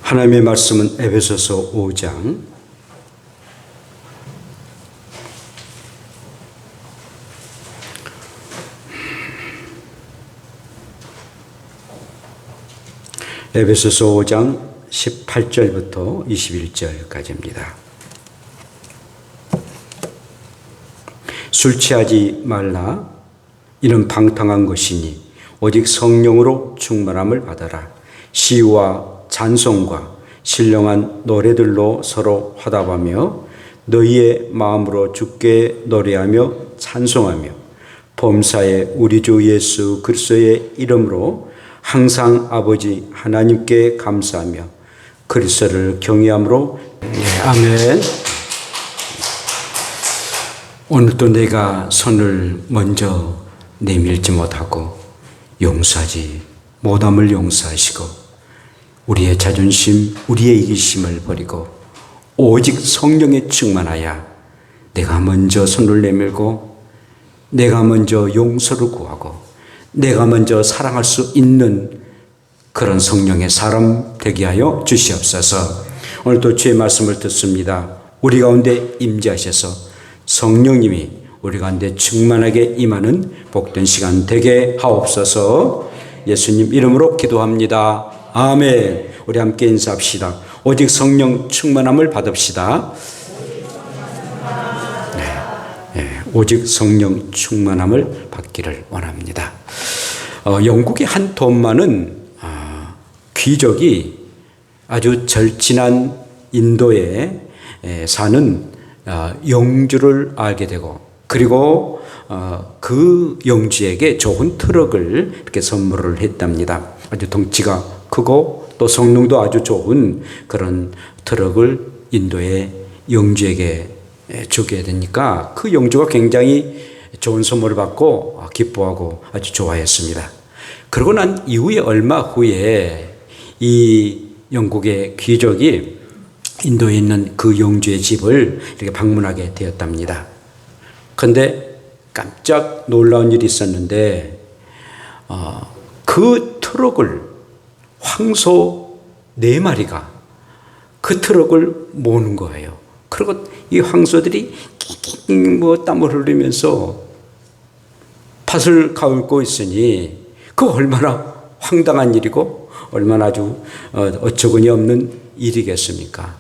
하나님의 말씀은 에베소서 5장 18절부터 21절까지입니다. 술 취하지 말라. 이는 방탕한 것이니 오직 성령으로 충만함을 받아라. 시와 찬송과 신령한 노래들로 서로 화답하며 너희의 마음으로 주께 노래하며 찬송하며 범사에 우리 주 예수 그리스도의 이름으로 항상 아버지 하나님께 감사하며 그리스도를 경외함으로 아멘. 오늘도 내가 손을 먼저 내밀지 못하고 용서하지 못함을 용서하시고 우리의 자존심, 우리의 이기심을 버리고 오직 성령에 충만하여 내가 먼저 손을 내밀고 내가 먼저 용서를 구하고 내가 먼저 사랑할 수 있는 그런 성령의 사람 되게 하여 주시옵소서. 오늘도 주의 말씀을 듣습니다. 우리 가운데 임재하셔서 성령님이 우리 가운데 충만하게 임하는 복된 시간 되게 하옵소서. 예수님 이름으로 기도합니다. 아멘. 우리 함께 인사합시다. 오직 성령 충만함을 받읍시다. 오직 성령 충만함을 받기를 원합니다. 영국의 한 돈만은 귀족이 아주 절친한 인도에 사는 영주를 알게 되고 그리고 그 영주에게 좋은 트럭을 이렇게 선물을 했답니다. 아주 덩치가 크고 또 성능도 아주 좋은 그런 트럭을 인도의 영주에게 주게 되니까 그 영주가 굉장히 좋은 선물을 받고 기뻐하고 아주 좋아했습니다. 그러고 난 이후에 얼마 후에 이 영국의 귀족이 인도에 있는 그 영주의 집을 이렇게 방문하게 되었답니다. 그런데 깜짝 놀라운 일이 있었는데 그 트럭을 황소 4마리가 그 트럭을 모는 거예요. 그리고 이 황소들이 낑낑 땀을 흘리면서 팥을 가울고 있으니 그 얼마나 황당한 일이고 얼마나 아주 어처구니 없는 일이겠습니까?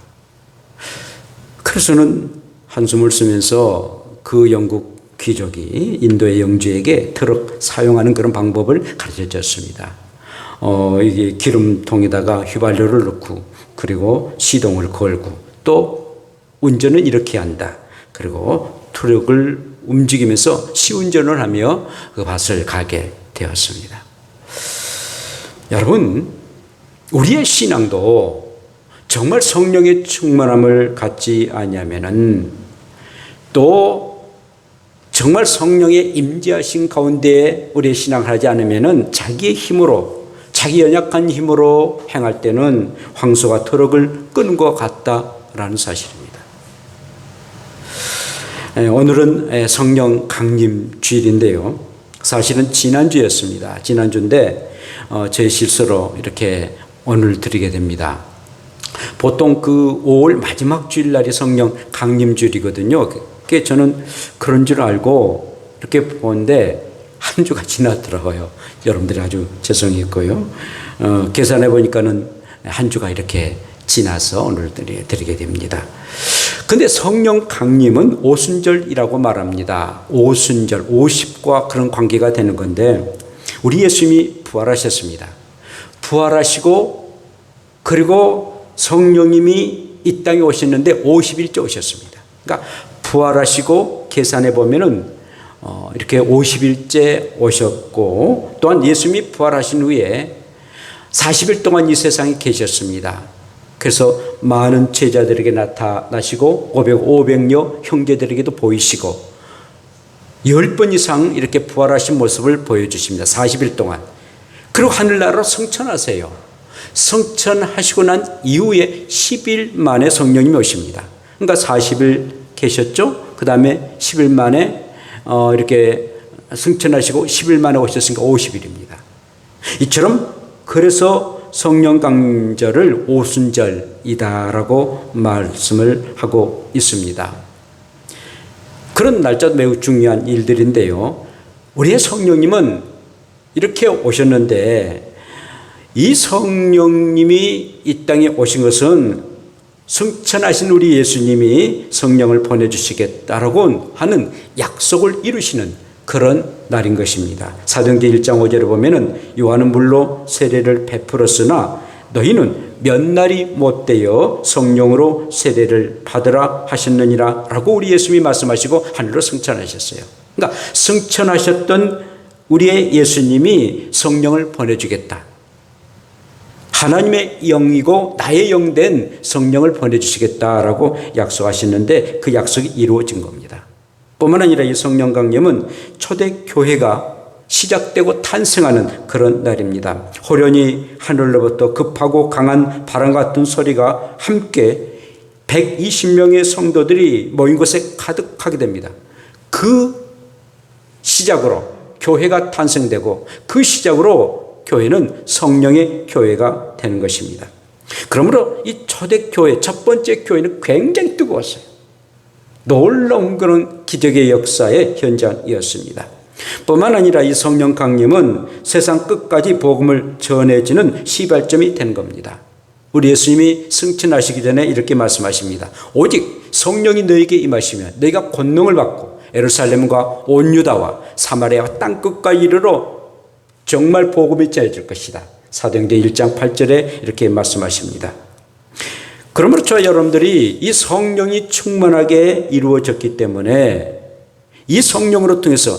그래서는 한숨을 쉬면서 그 영국 귀족이 인도의 영주에게 트럭 사용하는 그런 방법을 가르쳐 줬습니다. 이게 기름통에다가 휘발유를 넣고 그리고 시동을 걸고 또 운전은 이렇게 한다. 그리고 트럭을 움직이면서 시운전을 하며 그 밭을 가게 되었습니다. 여러분, 우리의 신앙도 정말 성령의 충만함을 갖지 아니하면은 또 정말 성령의 임재하신 가운데 우리의 신앙을 하지 않으면은 자기의 힘으로 자기 연약한 힘으로 행할 때는 황소가 트럭을 끄는 것 같다라는 사실입니다. 오늘은 성령 강림 주일인데요. 사실은 지난주였습니다. 지난주인데 제 실수로 이렇게 오늘 드리게 됩니다. 보통 그 5월 마지막 주일날이 성령 강림 주일이거든요. 그게 저는 그런 줄 알고 이렇게 보는데 한 주가 지났더라고요. 여러분들이 아주 죄송했고요. 계산해 보니까는 한 주가 이렇게 지나서 오늘 드리게 됩니다. 근데 성령 강림은 오순절이라고 말합니다. 오순절, 50과 그런 관계가 되는 건데 우리 예수님이 부활하셨습니다. 부활하시고 그리고 성령님이 이 땅에 오셨는데 50일째 오셨습니다. 그러니까 부활하시고 계산해 보면은 이렇게 50일째 오셨고 또한 예수님이 부활하신 후에 40일 동안 이 세상에 계셨습니다. 그래서 많은 제자들에게 나타나시고 500여 형제들에게도 보이시고 10번 이상 이렇게 부활하신 모습을 보여주십니다. 40일 동안. 그리고 하늘나라로 승천하세요. 승천하시고 난 이후에 10일 만에 성령님이 오십니다. 그러니까 40일 계셨죠. 그 다음에 10일 만에 이렇게 승천하시고 10일 만에 오셨으니까 50일입니다. 이처럼 그래서 성령 강절을 오순절이다라고 말씀을 하고 있습니다. 그런 날짜 매우 중요한 일들인데요. 우리의 성령님은 이렇게 오셨는데 이 성령님이 이 땅에 오신 것은 승천하신 우리 예수님이 성령을 보내주시겠다라고 하는 약속을 이루시는 그런 날인 것입니다. 사도행전 1장 5절에 보면은 요한은 물로 세례를 베풀었으나 너희는 몇 날이 못되어 성령으로 세례를 받으라 하셨느니라 라고 우리 예수님이 말씀하시고 하늘로 승천하셨어요. 그러니까 승천하셨던 우리의 예수님이 성령을 보내주겠다. 하나님의 영이고 나의 영 된 성령을 보내주시겠다라고 약속하셨는데 그 약속이 이루어진 겁니다. 뿐만 아니라 이 성령 강림은 초대교회가 시작되고 탄생하는 그런 날입니다. 호련히 하늘로부터 급하고 강한 바람 같은 소리가 함께 120명의 성도들이 모인 곳에 가득하게 됩니다. 그 시작으로 교회가 탄생되고 그 시작으로 교회는 성령의 교회가 되는 것입니다. 그러므로 이 초대교회 첫 번째 교회는 굉장히 뜨거웠어요. 놀라운 그런 기적의 역사의 현장이었습니다. 뿐만 아니라 이 성령 강림은 세상 끝까지 복음을 전해지는 시발점이 된 겁니다. 우리 예수님이 승천하시기 전에 이렇게 말씀하십니다. 오직 성령이 너에게 임하시면 너희가 권능을 받고 예루살렘과 온 유다와 사마리아와 땅끝까지 이르러 정말 복음이 전해질 것이다. 사도행전 1장 8절에 이렇게 말씀하십니다. 그러므로 저와 여러분들이 이 성령이 충만하게 이루어졌기 때문에 이 성령으로 통해서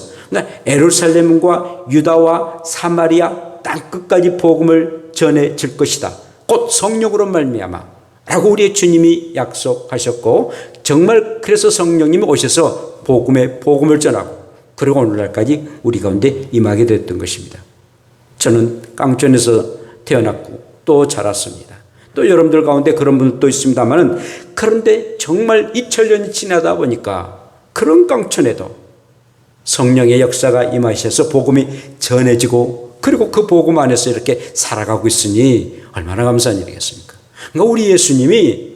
예루살렘과 유다와 사마리아 땅끝까지 복음을 전해질 것이다. 곧 성령으로 말미암아 라고 우리의 주님이 약속하셨고 정말 그래서 성령님이 오셔서 복음을 전하고 그리고 오늘날까지 우리 가운데 임하게 됐던 것입니다. 저는 깡촌에서 태어났고 또 자랐습니다. 또 여러분들 가운데 그런 분들도 있습니다만 그런데 정말 2000년이 지나다 보니까 그런 깡촌에도 성령의 역사가 임하셔서 복음이 전해지고 그리고 그 복음 안에서 이렇게 살아가고 있으니 얼마나 감사한 일이겠습니까? 그러니까 우리 예수님이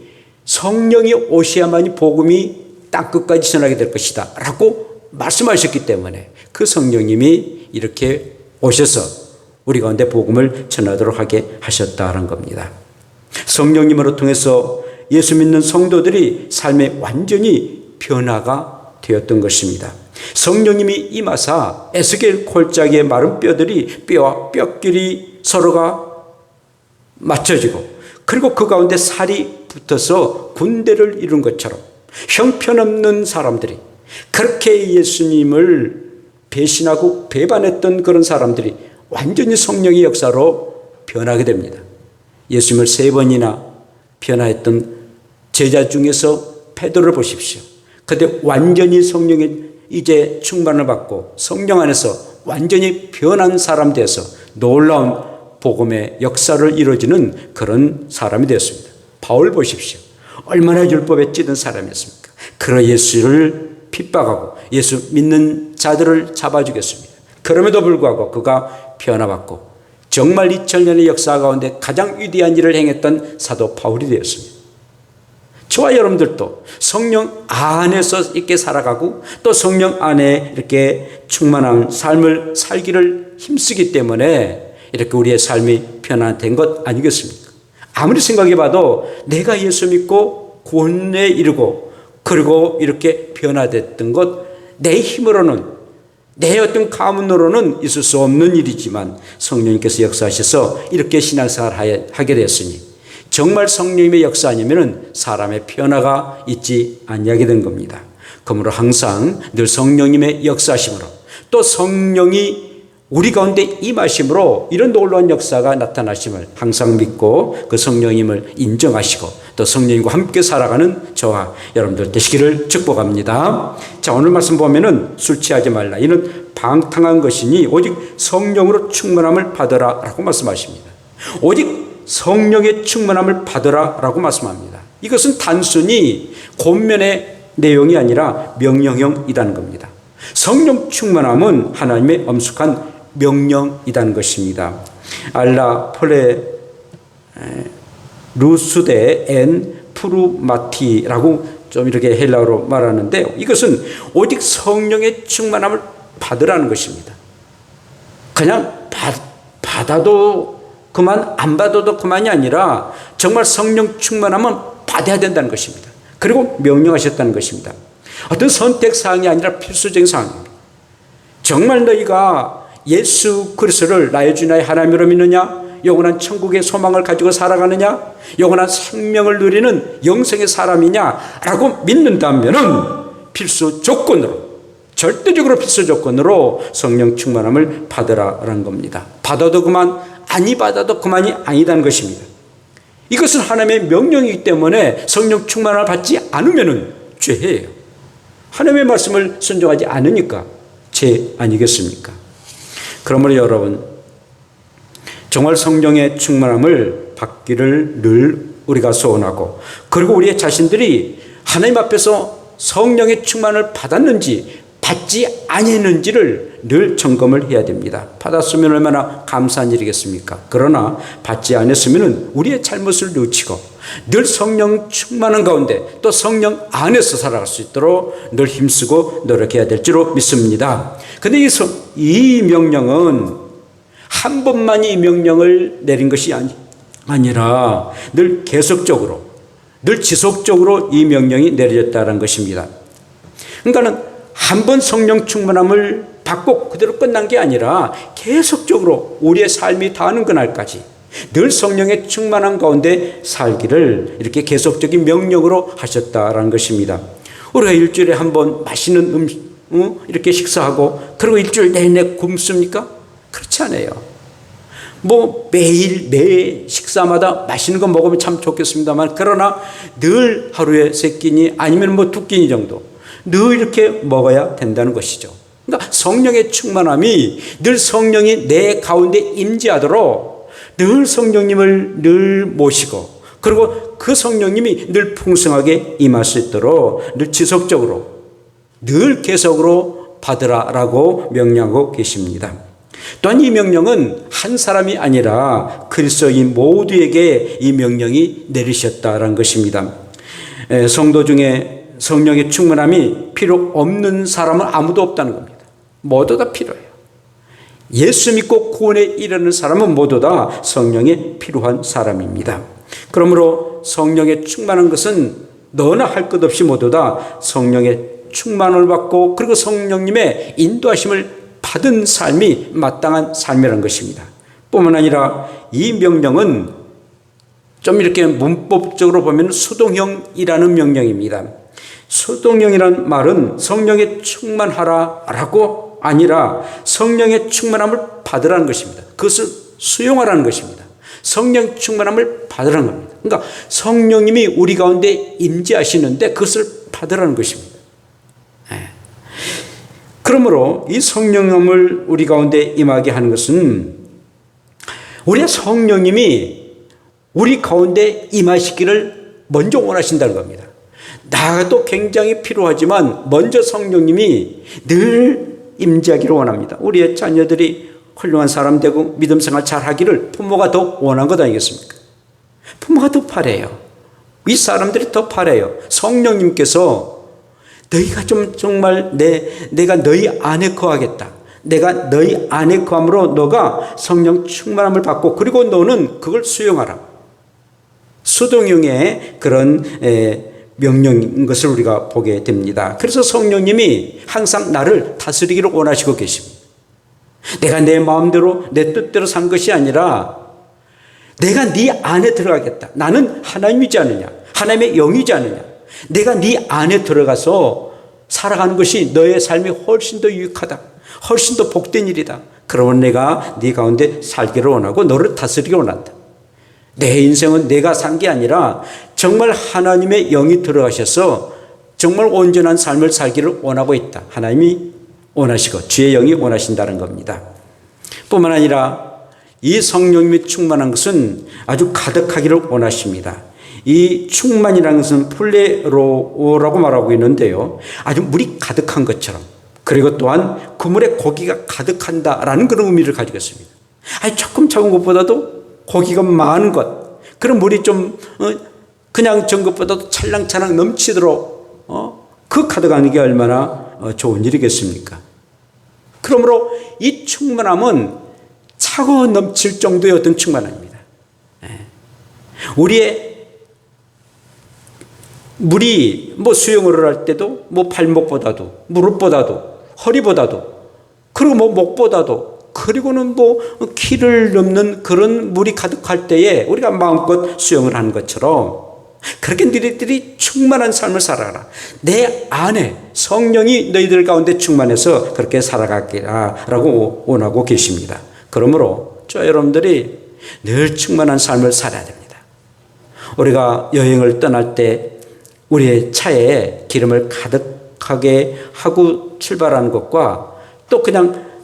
성령이 오셔야만이 복음이 땅끝까지 전하게 될 것이다 라고 말씀하셨기 때문에 그 성령님이 이렇게 오셔서 우리 가운데 복음을 전하도록 하게 하셨다는 겁니다. 성령님으로 통해서 예수 믿는 성도들이 삶에 완전히 변화가 되었던 것입니다. 성령님이 임하사 에스겔 골짜기의 마른 뼈들이 뼈와 뼈끼리 서로가 맞춰지고 그리고 그 가운데 살이 붙어서 군대를 이룬 것처럼 형편없는 사람들이 그렇게 예수님을 배신하고 배반했던 그런 사람들이 완전히 성령의 역사로 변하게 됩니다. 예수님을 3번이나 변화했던 제자 중에서 베드로를 보십시오. 그때 완전히 성령의 이제 충만을 받고 성령 안에서 완전히 변한 사람 되어서 놀라운 복음의 역사를 이루어지는 그런 사람이 되었습니다. 바울 보십시오. 얼마나 율법에 찌든 사람이었습니까? 그러 예수를 핍박하고 예수 믿는 자들을 잡아주겠습니다. 그럼에도 불구하고 그가 변화받고 정말 2000년의 역사 가운데 가장 위대한 일을 행했던 사도 바울이 되었습니다. 저와 여러분들도 성령 안에서 이렇게 살아가고 또 성령 안에 이렇게 충만한 삶을 살기를 힘쓰기 때문에 이렇게 우리의 삶이 변화된 것 아니겠습니까? 아무리 생각해봐도 내가 예수 믿고 구원에 이르고 그리고 이렇게 변화됐던 것 내 힘으로는 내 어떤 가문으로는 있을 수 없는 일이지만 성령님께서 역사하셔서 이렇게 신앙생활을 하게 되었으니 정말 성령님의 역사 아니면 사람의 변화가 있지 아니하게 된 겁니다. 그러므로 항상 늘 성령님의 역사심으로 또 성령이 우리 가운데 임하심으로 이런 놀라운 역사가 나타나심을 항상 믿고 그 성령님을 인정하시고 또 성령님과 함께 살아가는 저와 여러분들 되시기를 축복합니다. 자, 오늘 말씀 보면은 술 취하지 말라. 이는 방탕한 것이니 오직 성령으로 충만함을 받으라 라고 말씀하십니다. 오직 성령의 충만함을 받으라 라고 말씀합니다. 이것은 단순히 권면의 내용이 아니라 명령형이라는 겁니다. 성령 충만함은 하나님의 엄숙한 명령이라는 것입니다. 알라 폴레 루스데 엔 푸르마티라고 좀 이렇게 헬라어로 말하는데요. 이것은 오직 성령의 충만함을 받으라는 것입니다. 그냥 받아도 그만, 안 받아도 그만이 아니라 정말 성령 충만함은 받아야 된다는 것입니다. 그리고 명령하셨다는 것입니다. 어떤 선택사항이 아니라 필수적인 사항입니다. 정말 너희가 예수 그리스도를 나의 주 나의 하나님으로 믿느냐? 영원한 천국의 소망을 가지고 살아가느냐? 영원한 생명을 누리는 영생의 사람이냐? 라고 믿는다면 필수 조건으로, 절대적으로 필수 조건으로 성령 충만함을 받으라라는 겁니다. 받아도 그만, 아니 받아도 그만이 아니다는 것입니다. 이것은 하나님의 명령이기 때문에 성령 충만함을 받지 않으면 죄예요. 하나님의 말씀을 순종하지 않으니까 죄 아니겠습니까? 그러므로 여러분, 정말 성령의 충만함을 받기를 늘 우리가 소원하고, 그리고 우리의 자신들이 하나님 앞에서 성령의 충만을 받았는지 받지 아니했는지를 늘 점검을 해야 됩니다. 받았으면 얼마나 감사한 일이겠습니까? 그러나 받지 않았으면 우리의 잘못을 뉘우치고 늘 성령 충만한 가운데 또 성령 안에서 살아갈 수 있도록 늘 힘쓰고 노력해야 될 줄로 믿습니다. 그런데 이 명령은 한 번만 이 명령을 내린 것이 아니라 늘 계속적으로, 늘 지속적으로 이 명령이 내려졌다는 것입니다. 그러니까는 한 번 성령 충만함을 받고 그대로 끝난 게 아니라 계속적으로 우리의 삶이 닿는 그날까지 늘 성령의 충만한 가운데 살기를 이렇게 계속적인 명령으로 하셨다라는 것입니다. 우리가 일주일에 한 번 맛있는 음식 이렇게 식사하고 그리고 일주일 내내 굶습니까? 그렇지 않아요. 매일 식사마다 맛있는 거 먹으면 참 좋겠습니다만, 그러나 늘 하루에 3끼니 아니면 2끼니 정도 늘 이렇게 먹어야 된다는 것이죠. 그러니까 성령의 충만함이 늘 성령이 내 가운데 임재하도록 늘 성령님을 늘 모시고, 그리고 그 성령님이 늘 풍성하게 임할 수 있도록 늘 지속적으로, 늘 계속으로 받으라라고 명령하고 계십니다. 또한 이 명령은 한 사람이 아니라 그리스도인 모두에게 이 명령이 내리셨다라는 것입니다. 성도 중에 성령의 충만함이 필요 없는 사람은 아무도 없다는 겁니다. 모두 다 필요해요. 예수 믿고 구원에 이르는 사람은 모두 다 성령이 필요한 사람입니다. 그러므로 성령의 충만한 것은 너나 할 것 없이 모두 다 성령의 충만을 받고, 그리고 성령님의 인도하심을 받은 삶이 마땅한 삶이라는 것입니다. 뿐만 아니라 이 명령은 좀 이렇게 문법적으로 보면 수동형이라는 명령입니다. 수동형이라는 말은 성령에 충만하라라고 아니라 성령의 충만함을 받으라는 것입니다. 그것을 수용하라는 것입니다. 성령 충만함을 받으라는 겁니다. 그러니까 성령님이 우리 가운데 임재하시는데 그것을 받으라는 것입니다. 그러므로 이 성령님을 우리 가운데 임하게 하는 것은 우리의 성령님이 우리 가운데 임하시기를 먼저 원하신다는 겁니다. 나도 굉장히 필요하지만 먼저 성령님이 늘 임재하기를 원합니다. 우리의 자녀들이 훌륭한 사람 되고 믿음 생활 잘하기를 부모가 더 원한 것 아니겠습니까? 부모가 더 바라요. 이 사람들이 더 바라요. 성령님께서 너희가 정말 내가 너희 안에 거하겠다. 내가 너희 안에 거함으로 너가 성령 충만함을 받고, 그리고 너는 그걸 수용하라. 수동형의 그런 명령인 것을 우리가 보게 됩니다. 그래서 성령님이 항상 나를 다스리기를 원하시고 계십니다. 내가 내 마음대로 내 뜻대로 산 것이 아니라 내가 네 안에 들어가겠다. 나는 하나님이지 않느냐, 하나님의 영이지 않느냐. 내가 네 안에 들어가서 살아가는 것이 너의 삶이 훨씬 더 유익하다, 훨씬 더 복된 일이다. 그러면 내가 네 가운데 살기를 원하고 너를 다스리기를 원한다. 내 인생은 내가 산 게 아니라 정말 하나님의 영이 들어가셔서 정말 온전한 삶을 살기를 원하고 있다. 하나님이 원하시고 주의 영이 원하신다는 겁니다. 뿐만 아니라 이 성령님이 충만한 것은 아주 가득하기를 원하십니다. 이 충만이라는 것은 플레로라고 말하고 있는데요, 아주 물이 가득한 것처럼, 그리고 또한 그 물에 고기가 가득한다라는 그런 의미를 가지고 있습니다. 아니 조금 작은 것보다도 고기가 많은 것, 그런 물이 좀 그냥 전 것보다도 찰랑찰랑 넘치도록 그 가득하는 게 얼마나 좋은 일이겠습니까? 그러므로 이 충만함은 차고 넘칠 정도의 어떤 충만함입니다. 우리의 물이 수영을 할 때도 발목보다도 무릎보다도 허리보다도 그리고 목보다도 그리고는 키를 넘는 그런 물이 가득할 때에 우리가 마음껏 수영을 하는 것처럼 그렇게 너희들이 충만한 삶을 살아라. 내 안에 성령이 너희들 가운데 충만해서 그렇게 살아가기라고 원하고 계십니다. 그러므로 저 여러분들이 늘 충만한 삶을 살아야 됩니다. 우리가 여행을 떠날 때 우리의 차에 기름을 가득하게 하고 출발하는 것과 또 그냥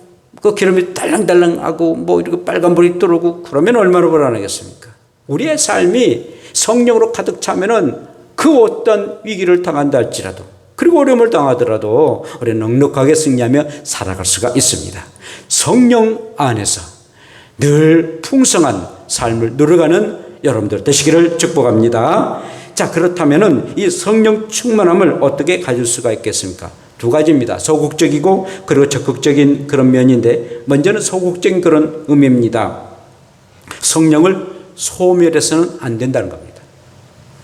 그 기름이 달랑달랑하고 이렇게 빨간불이 들어오고 그러면 얼마나 불안하겠습니까? 우리의 삶이 성령으로 가득 차면은 그 어떤 위기를 당한다 할지라도 그리고 어려움을 당하더라도 우리는 넉넉하게 승리하며 살아갈 수가 있습니다. 성령 안에서 늘 풍성한 삶을 누려가는 여러분들 되시기를 축복합니다. 자, 그렇다면은 이 성령 충만함을 어떻게 가질 수가 있겠습니까? 두 가지입니다. 소극적이고 그리고 적극적인 그런 면인데 먼저는 소극적인 그런 의미입니다. 성령을 소멸해서는 안 된다는 겁니다.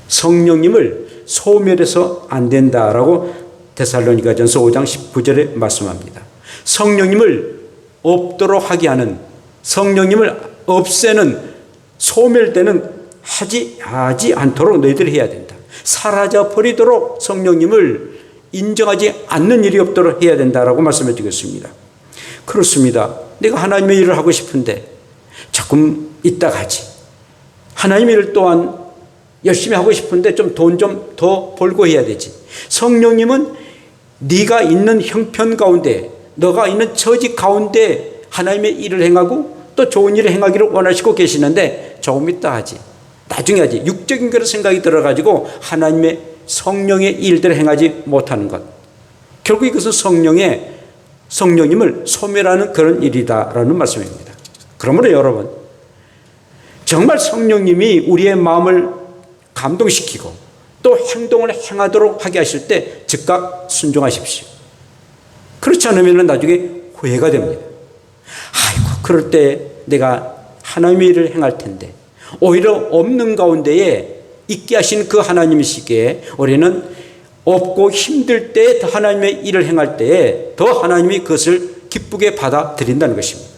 성령님을 소멸해서 안 된다라고 데살로니가전서 5장 19절에 말씀합니다. 성령님을 없도록 하게 하는, 성령님을 없애는, 소멸되는 하지 않도록 너희들이 해야 된다. 사라져 버리도록 성령님을 인정하지 않는 일이 없도록 해야 된다라고 말씀해 주겠습니다. 그렇습니다. 내가 하나님의 일을 하고 싶은데 조금 이따가 하지. 하나님의 일을 또한 열심히 하고 싶은데 좀 돈 좀 더 벌고 해야 되지. 성령님은 네가 있는 형편 가운데, 너가 있는 처지 가운데 하나님의 일을 행하고 또 좋은 일을 행하기를 원하시고 계시는데 조금 이따 하지. 나중에 하지. 육적인 그런 생각이 들어가지고 하나님의 성령의 일들을 행하지 못하는 것. 결국 이것은 성령님을 소멸하는 그런 일이다라는 말씀입니다. 그러므로 여러분, 정말 성령님이 우리의 마음을 감동시키고 또 행동을 행하도록 하게 하실 때 즉각 순종하십시오. 그렇지 않으면 나중에 후회가 됩니다. 아이고, 그럴 때 내가 하나님의 일을 행할 텐데 오히려 없는 가운데에 있게 하신 그 하나님이시기에 우리는 없고 힘들 때 더 하나님의 일을 행할 때에 더 하나님이 그것을 기쁘게 받아들인다는 것입니다.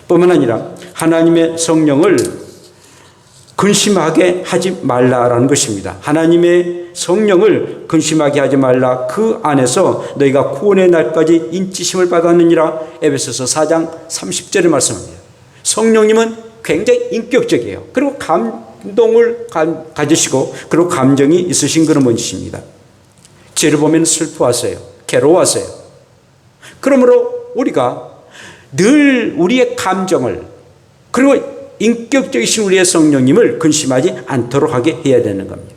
뿐만 아니라 하나님의 성령을 근심하게 하지 말라라는 것입니다. 하나님의 성령을 근심하게 하지 말라. 그 안에서 너희가 구원의 날까지 인치심을 받았느니라. 에베소서 4장 30절에 말씀합니다. 성령님은 굉장히 인격적이에요. 그리고 감동을 가지시고 그리고 감정이 있으신 그런 분이십니다. 죄를 보면 슬퍼하세요. 괴로워하세요. 그러므로 우리가 늘 우리의 감정을 그리고 인격적이신 우리의 성령님을 근심하지 않도록 하게 해야 되는 겁니다.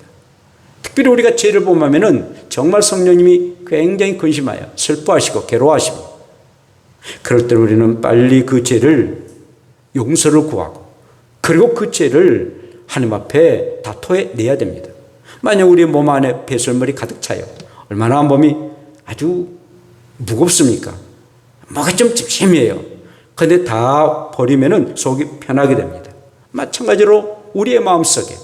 특별히 우리가 죄를 범하면은 정말 성령님이 굉장히 근심하여 슬퍼하시고 괴로워하십니다. 그럴 때 우리는 빨리 그 죄를 용서를 구하고 그리고 그 죄를 하나님 앞에 다 토해내야 됩니다. 만약 우리 몸 안에 배설물이 가득 차요. 얼마나 몸이 아주 무겁습니까? 뭐가 좀 찜찜해요. 그런데 다 버리면은 속이 편하게 됩니다. 마찬가지로 우리의 마음속에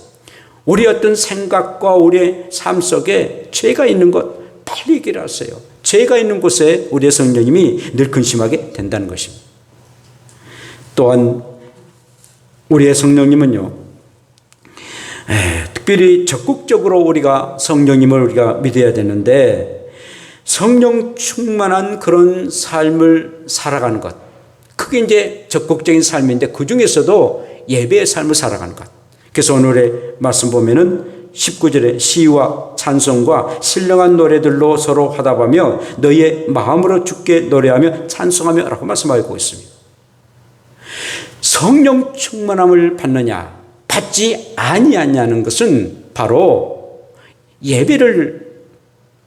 우리 어떤 생각과 우리의 삶 속에 죄가 있는 것 빨리 얘기를 하세요. 죄가 있는 곳에 우리의 성령님이 늘 근심하게 된다는 것입니다. 또한 우리의 성령님은요, 특별히 적극적으로 우리가 성령님을 우리가 믿어야 되는데 성령 충만한 그런 삶을 살아가는 것, 그게 이제 적극적인 삶인데 그 중에서도 예배의 삶을 살아가는 것. 그래서 오늘의 말씀 보면은 19절에 시와 찬송과 신령한 노래들로 서로 화답하며 너희의 마음으로 주께 노래하며 찬송하며 라고 말씀하고 있습니다. 성령 충만함을 받느냐 받지 아니하냐는 것은 바로 예배를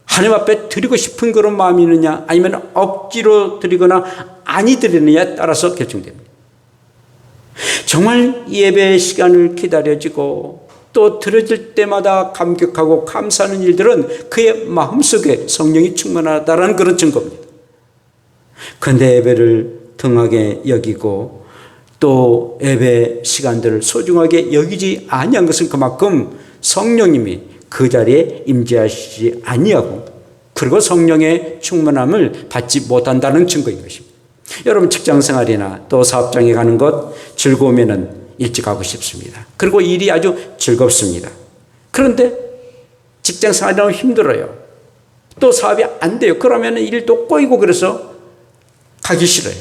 하나님 앞에 드리고 싶은 그런 마음이 있느냐 아니면 억지로 드리거나 아니 드리느냐에 따라서 결정됩니다. 정말 예배 시간을 기다려지고 또 들어질 때마다 감격하고 감사하는 일들은 그의 마음속에 성령이 충만하다라는 그런 증거입니다. 그런데 예배를 등하게 여기고 또 예배 시간들을 소중하게 여기지 아니한 것은 그만큼 성령님이 그 자리에 임재하시지 아니하고 그리고 성령의 충만함을 받지 못한다는 증거인 것입니다. 여러분 직장생활이나 또 사업장에 가는 것 즐거우면 일찍 가고 싶습니다. 그리고 일이 아주 즐겁습니다. 그런데 직장생활이 너무 힘들어요. 또 사업이 안 돼요. 그러면 일도 꼬이고 그래서 가기 싫어요.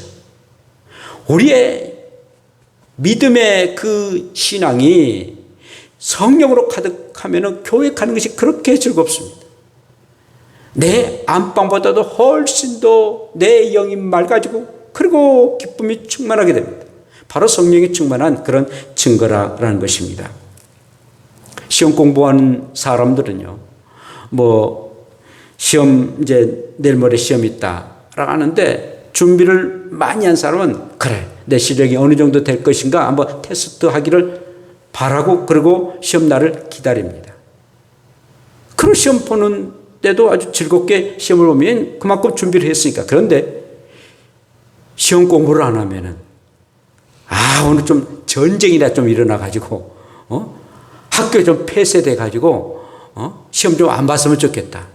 우리의 믿음의 그 신앙이 성령으로 가득하면 교회 가는 것이 그렇게 즐겁습니다. 내 안방보다도 훨씬 더 내 영이 맑아지고 그리고 기쁨이 충만하게 됩니다. 바로 성령이 충만한 그런 증거라는 것입니다. 시험 공부하는 사람들은요, 시험 이제 내일 모레 시험 있다라고 하는데 준비를 많이 한 사람은 그래 내 실력이 어느 정도 될 것인가 한번 테스트 하기를 바라고 그리고 시험 날을 기다립니다. 그런 시험 보는 때도 아주 즐겁게 시험을 보면 그만큼 준비를 했으니까. 그런데 시험 공부를 안 하면은 오늘 좀 전쟁이나 좀 일어나가지고 학교에 좀 폐쇄돼가지고 시험 좀 안 봤으면 좋겠다.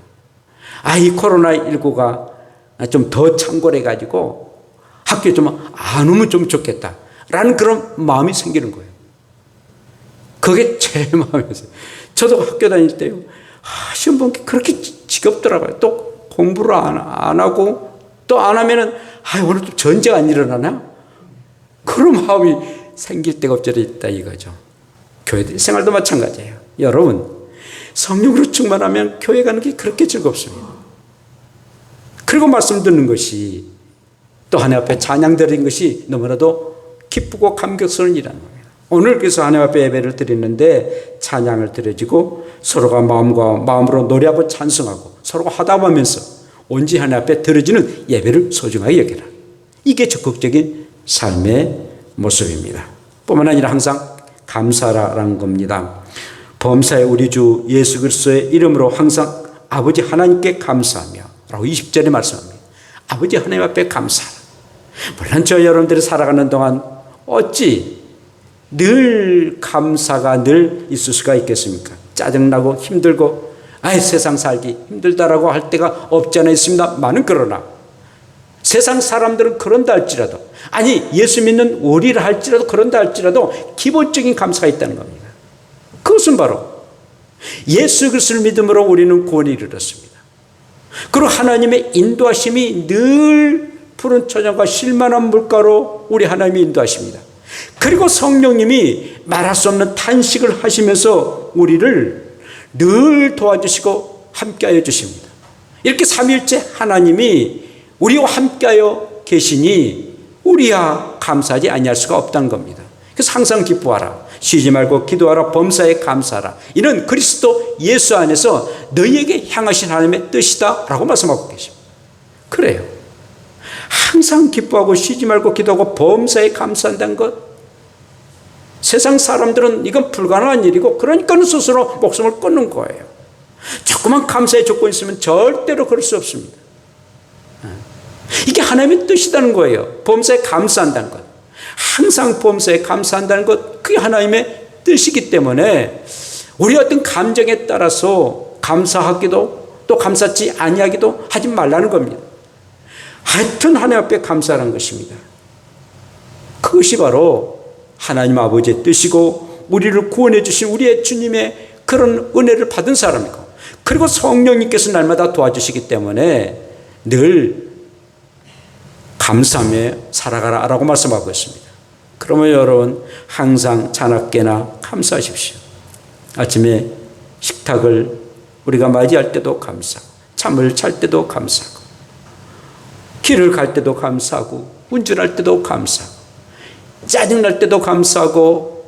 이 코로나19가 좀 더 창궐해가지고 학교에 좀 안 오면 좀 좋겠다 라는 그런 마음이 생기는 거예요. 그게 제 마음이었어요. 저도 학교 다닐 때요, 시험 본 게 그렇게 지겹더라고요. 또 공부를 안 하고 또 안 하면은 오늘 좀 전쟁 안 일어나나? 그런 마음이 생길 때가 없잖아 있다 이거죠. 교회 생활도 마찬가지예요. 여러분 성령으로 충만하면 교회 가는 게 그렇게 즐겁습니다. 그리고 말씀 듣는 것이 또 하나님 앞에 찬양 드리는 것이 너무나도 기쁘고 감격스러운 일이라는 겁니다. 오늘 그래서 하나님 앞에 예배를 드리는데 찬양을 드려지고 서로가 마음으로 노래하고 찬송하고 서로가 화답하면서 온전히 하나님 앞에 드려지는 예배를 소중하게 여기라. 이게 적극적인 삶의 모습입니다. 뿐만 아니라 항상 감사라는 겁니다. 범사의 우리 주 예수 그리스도의 이름으로 항상 아버지 하나님께 감사하며 라고 20절에 말씀합니다. 아버지 하나님 앞에 감사하라. 물론 저 여러분들이 살아가는 동안 어찌 늘 감사가 늘 있을 수가 있겠습니까? 짜증나고 힘들고 세상 살기 힘들다라고 할 때가 없지 않아 있습니다. 그러나 세상 사람들은 그런다 할지라도 예수 믿는 우리를 할지라도 그런다 할지라도 기본적인 감사가 있다는 겁니다. 그것은 바로 예수 그리스도를 믿음으로 우리는 구원에 이르렀습니다. 그리고 하나님의 인도하심이 늘 푸른 초장과 실만한 물가로 우리 하나님이 인도하십니다. 그리고 성령님이 말할 수 없는 탄식을 하시면서 우리를 늘 도와주시고 함께하여 주십니다. 이렇게 삼위일체 하나님이 우리와 함께하여 계시니 우리야 감사하지 아니할 수가 없다는 겁니다. 그래서 항상 기뻐하라. 쉬지 말고 기도하라. 범사에 감사하라. 이는 그리스도 예수 안에서 너희에게 향하신 하나님의 뜻이다 라고 말씀하고 계십니다. 그래요. 항상 기뻐하고 쉬지 말고 기도하고 범사에 감사한다는 것. 세상 사람들은 이건 불가능한 일이고 그러니까 스스로 목숨을 끊는 거예요. 조그만 감사의 조건이 있으면 절대로 그럴 수 없습니다. 이게 하나님의 뜻이라는 거예요. 범사에 감사한다는 것. 항상 범사에 감사한다는 것, 그게 하나님의 뜻이기 때문에 우리 어떤 감정에 따라서 감사하기도 또 감사치 아니하기도 하지 말라는 겁니다. 하여튼 하나님 앞에 감사하는 것입니다. 그것이 바로 하나님 아버지의 뜻이고 우리를 구원해 주신 우리의 주님의 그런 은혜를 받은 사람이고 그리고 성령님께서 날마다 도와주시기 때문에 늘 감사하며 살아가라 라고 말씀하고 있습니다. 그러면 여러분 항상 자나깨나 감사하십시오. 아침에 식탁을 우리가 맞이할 때도 감사하고 잠을 잘 때도 감사하고 길을 갈 때도 감사하고 운전할 때도 감사하고 짜증날 때도 감사하고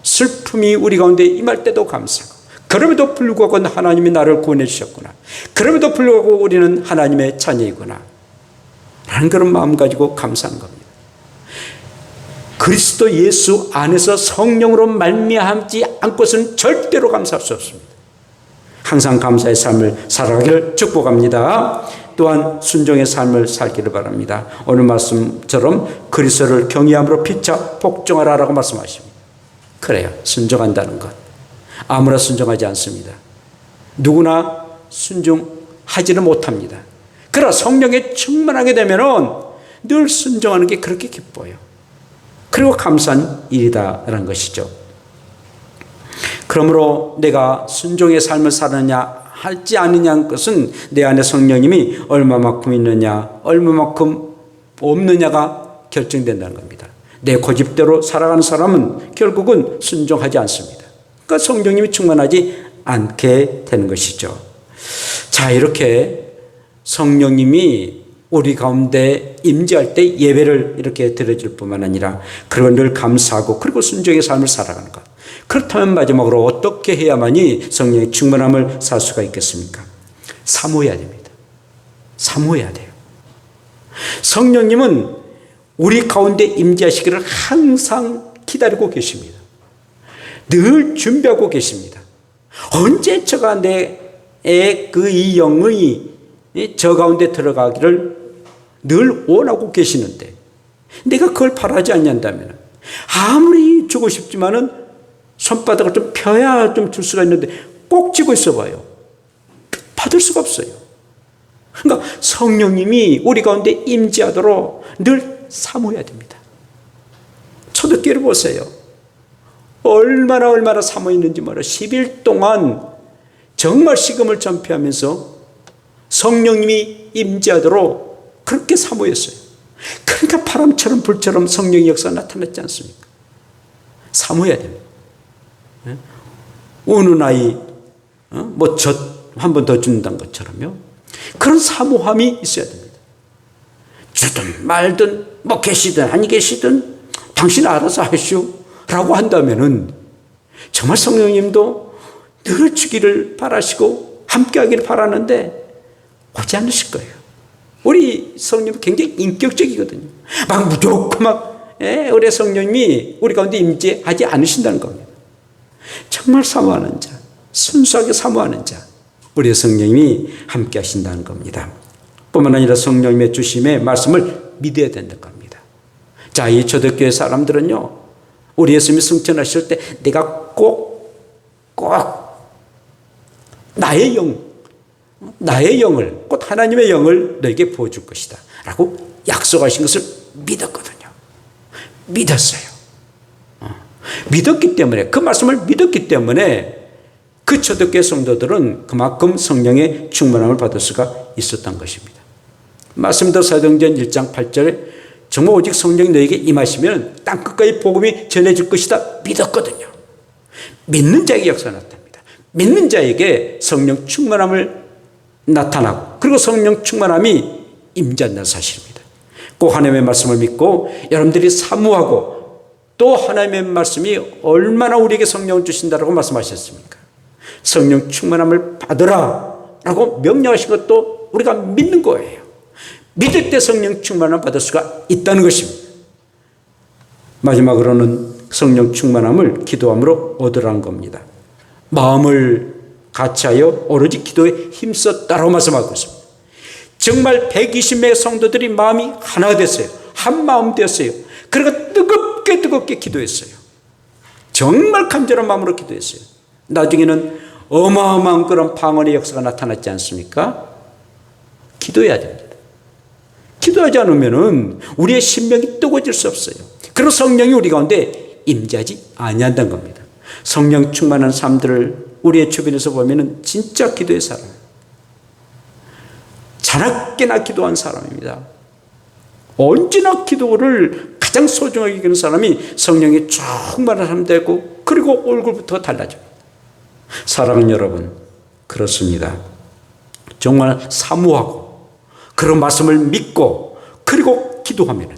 슬픔이 우리 가운데 임할 때도 감사하고 그럼에도 불구하고 하나님이 나를 구원해 주셨구나. 그럼에도 불구하고 우리는 하나님의 자녀이구나. 라는 그런 마음 가지고 감사한 겁니다. 그리스도 예수 안에서 성령으로 말미암지 않고서는 절대로 감사할 수 없습니다. 항상 감사의 삶을 살아가기를 축복합니다. 또한 순종의 삶을 살기를 바랍니다. 오늘 말씀처럼 그리스도를 경외함으로 피차 복종하라라고 말씀하십니다. 그래요. 순종한다는 것. 아무나 순종하지 않습니다. 누구나 순종하지는 못합니다. 그러나 성령에 충만하게 되면은 늘 순종하는 게 그렇게 기뻐요. 그리고 감사한 일이다라는 것이죠. 그러므로 내가 순종의 삶을 사느냐 할지 않느냐는 것은 내 안에 성령님이 얼마만큼 있느냐 얼마만큼 없느냐가 결정된다는 겁니다. 내 고집대로 살아가는 사람은 결국은 순종하지 않습니다. 그러니까 성령님이 충만하지 않게 되는 것이죠. 자, 이렇게 성령님이 우리 가운데 임재할 때 예배를 이렇게 드려줄 뿐만 아니라 그리고 늘 감사하고 그리고 순종의 삶을 살아가는 것. 그렇다면 마지막으로 어떻게 해야만이 성령의 충만함을 살 수가 있겠습니까? 사모해야 됩니다. 사모해야 돼요. 성령님은 우리 가운데 임재하시기를 항상 기다리고 계십니다. 늘 준비하고 계십니다. 언제 저가 내의 그 이 영이 저 가운데 들어가기를 늘 원하고 계시는데 내가 그걸 바라지 않는다면 아무리 주고 싶지만은 손바닥을 좀 펴야 좀 줄 수가 있는데 꼭 쥐고 있어 봐요. 받을 수가 없어요. 그러니까 성령님이 우리 가운데 임재하도록 늘 사모해야 됩니다. 초대교회를 보세요. 얼마나 사모 있는지 몰라. 10일 동안 정말 식음을 전폐하면서 성령님이 임재하도록 그렇게 사모했어요. 그러니까 바람처럼 불처럼 성령의 역사가 나타났지 않습니까? 사모해야 됩니다. 우는 아이 젖 한 번 더 준다는 것처럼요. 그런 사모함이 있어야 됩니다. 주든 말든 뭐 계시든 아니 계시든 당신 알아서 하시오 라고 한다면은 정말 성령님도 늘 주기를 바라시고 함께 하기를 바라는데 오지 않으실 거예요. 우리 성령은 굉장히 인격적이거든요. 막 무조건 우리 성령님이 우리 가운데 임재하지 않으신다는 겁니다. 정말 사모하는 자, 순수하게 사모하는 자, 우리 성령님이 함께 하신다는 겁니다. 뿐만 아니라 성령님의 주심의 말씀을 믿어야 된다는 겁니다. 자, 이 초대교회 사람들은요, 우리 예수님이 승천하실 때 내가 꼭 나의 영을, 곧 하나님의 영을 너에게 부어줄 것이다 라고 약속하신 것을 믿었거든요. 믿었어요. 믿었기 때문에, 그 말씀을 믿었기 때문에 그 초대교회 성도들은 그만큼 성령의 충만함을 받을 수가 있었던 것입니다. 말씀대로 사도행전 1장 8절에 정말 오직 성령이 너에게 임하시면 땅끝까지 복음이 전해질 것이다 믿었거든요. 믿는 자에게 역사가 나타납니다. 믿는 자에게 성령 충만함을 나타나고 그리고 성령 충만함이 임재한다는 사실입니다. 꼭 하나님의 말씀을 믿고 여러분들이 사모하고 또 하나님의 말씀이 얼마나 우리에게 성령을 주신다라고 말씀하셨습니까? 성령 충만함을 받으라 라고 명령하신 것도 우리가 믿는 거예요. 믿을 때 성령 충만함을 받을 수가 있다는 것입니다. 마지막으로는 성령 충만함을 기도함으로 얻으라는 겁니다. 마음을 같이하여 오로지 기도에 힘썼다라고 말씀하고 있습니다. 정말 120명의 성도들이 마음이 하나가 됐어요. 한 마음 되었어요. 그리고 뜨겁게 기도했어요. 정말 간절한 마음으로 기도했어요. 나중에는 어마어마한 그런 방언의 역사가 나타났지 않습니까? 기도해야 됩니다. 기도하지 않으면 우리의 심령이 뜨거워질 수 없어요. 그리고 성령이 우리 가운데 임재하지 아니한다는 겁니다. 성령 충만한 사람들을 우리의 주변에서 보면 진짜 기도의 사람, 자나깨나 기도한 사람입니다. 언제나 기도를 가장 소중하게 여기는 사람이 성령이 충만한 사람 되고 그리고 얼굴부터 달라집니다. 사랑하는 여러분, 그렇습니다. 정말 사모하고 그런 말씀을 믿고 그리고 기도하면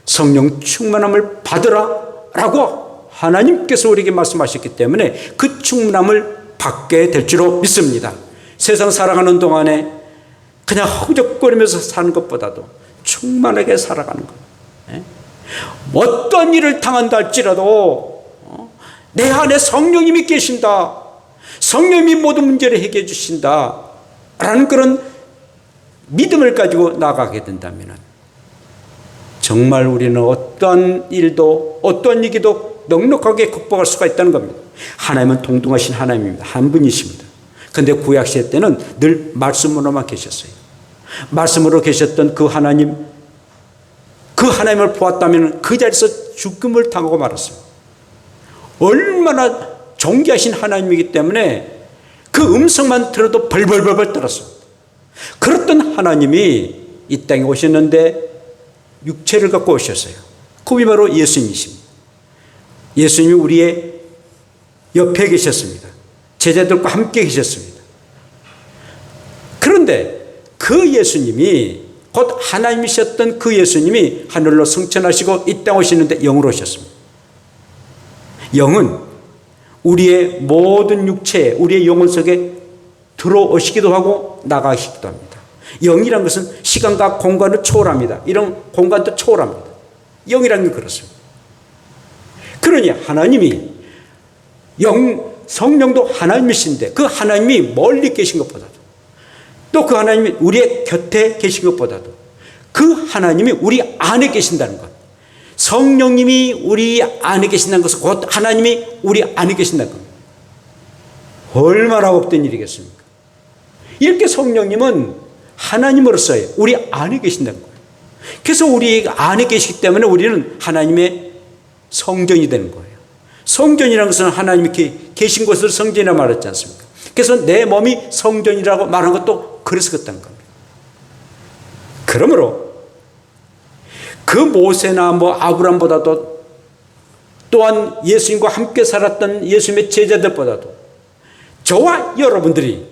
성령 충만함을 받으라 라고 하나님께서 우리에게 말씀하셨기 때문에 그 충만함을 받게 될 줄로 믿습니다. 세상 살아가는 동안에 그냥 허우적거리면서 사는 것보다도 충만하게 살아가는 것, 어떤 일을 당한다 할지라도 내 안에 성령님이 계신다, 성령님이 모든 문제를 해결해 주신다 라는 그런 믿음을 가지고 나가게 된다면 정말 우리는 어떠한 일도 어떠한 위기도 넉넉하게 극복할 수가 있다는 겁니다. 하나님은 동등하신 하나님입니다. 한 분이십니다. 그런데 구약시대 때는 늘 말씀으로만 계셨어요. 말씀으로 계셨던 그 하나님, 그 하나님을 보았다면 그 자리에서 죽음을 당하고 말았습니다. 얼마나 존귀하신 하나님이기 때문에 그 음성만 들어도 벌벌벌벌 떨었습니다. 그랬던 하나님이 이 땅에 오셨는데 육체를 갖고 오셨어요. 그분이 바로 예수님이십니다. 예수님이 우리의 옆에 계셨습니다. 제자들과 함께 계셨습니다. 그런데 그 예수님이 곧 하나님이셨던 그 예수님이 하늘로 승천하시고 이 땅에 오시는데 영으로 오셨습니다. 영은 우리의 모든 육체에, 우리의 영혼 속에 들어오시기도 하고 나가시기도 합니다. 영이란 것은 시간과 공간을 초월합니다. 이런 공간도 초월합니다. 영이라는 게 그렇습니다. 그러니 하나님이 성령도 하나님이신데 그 하나님이 멀리 계신 것보다도 또 그 하나님이 우리의 곁에 계신 것보다도 그 하나님이 우리 안에 계신다는 것, 성령님이 우리 안에 계신다는 것은 곧 하나님이 우리 안에 계신다는 겁니다. 얼마나 복된 일이겠습니까? 이렇게 성령님은 하나님으로서의 우리 안에 계신다는 거예요. 그래서 우리 안에 계시기 때문에 우리는 하나님의 성전이 되는 거예요. 성전이라는 것은 하나님이 계신 곳을 성전이라 말했지 않습니까? 그래서 내 몸이 성전이라고 말한 것도 그래서 그랬다는 겁니다. 그러므로 그 모세나 아브람보다도 또한 예수님과 함께 살았던 예수님의 제자들보다도 저와 여러분들이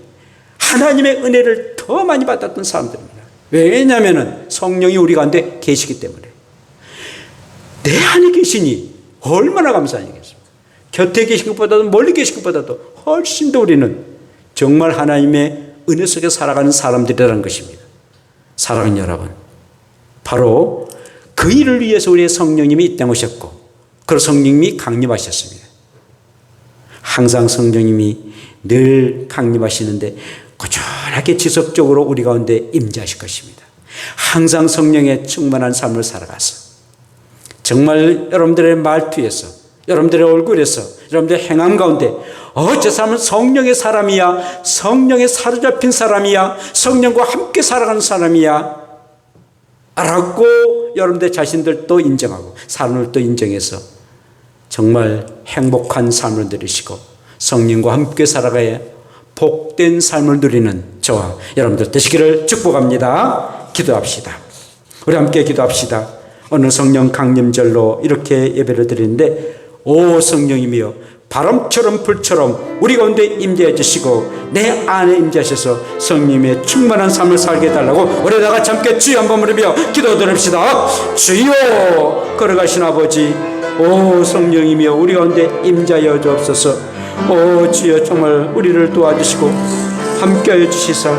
하나님의 은혜를 더 많이 받았던 사람들입니다. 왜냐하면 성령이 우리 가운데 계시기 때문에. 내 안에 계시니 얼마나 감사한 일이겠습니까? 곁에 계신 것보다도 멀리 계신 것보다도 훨씬 더 우리는 정말 하나님의 은혜 속에 살아가는 사람들이라는 것입니다. 사랑하는 여러분, 바로 그 일을 위해서 우리의 성령님이 이 땅에 오셨고 그 성령님이 강림하셨습니다. 항상 성령님이 늘 강림하시는데 꾸준하게 지속적으로 우리 가운데 임재하실 것입니다. 항상 성령에 충만한 삶을 살아가서 정말 여러분들의 말투에서, 여러분들의 얼굴에서, 여러분들의 행함 가운데 저 사람은 성령의 사람이야, 성령에 사로잡힌 사람이야, 성령과 함께 살아가는 사람이야 라고 여러분들 자신들도 인정하고 사람을 또 인정해서 정말 행복한 삶을 누리시고 성령과 함께 살아가야 복된 삶을 누리는 저와 여러분들 되시기를 축복합니다. 기도합시다. 우리 함께 기도합시다. 오늘 성령 강림절로 이렇게 예배를 드리는데 오 성령님이여 바람처럼 불처럼 우리 가운데 임재해 주시고 내 안에 임재하셔서 성령님의 충만한 삶을 살게 해달라고 우리 다 같이 함께 주여 한번 부르며 기도드립시다. 주여 걸어가신 아버지 오 성령님이여 우리 가운데 임재하여 주옵소서. 오 주여 정말 우리를 도와주시고 함께하여 주시사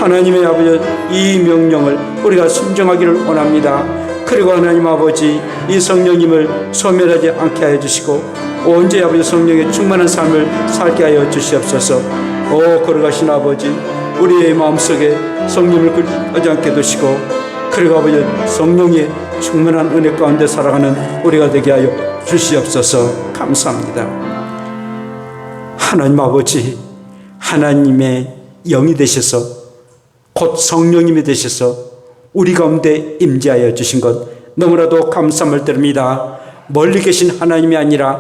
하나님의 아버지 이 명령을 우리가 순종하기를 원합니다. 그리고 하나님 아버지 이 성령님을 소멸하지 않게 하여 주시고 언제 아버지 성령의 충만한 삶을 살게 하여 주시옵소서. 오 걸어가신 아버지 우리의 마음속에 성령을 하지 않게 두시고 그리고 아버지 성령의 충만한 은혜 가운데 살아가는 우리가 되게 하여 주시옵소서. 감사합니다. 하나님 아버지 하나님의 영이 되셔서 곧 성령님이 되셔서 우리 가운데 임재하여 주신 것 너무나도 감사함을 드립니다. 멀리 계신 하나님이 아니라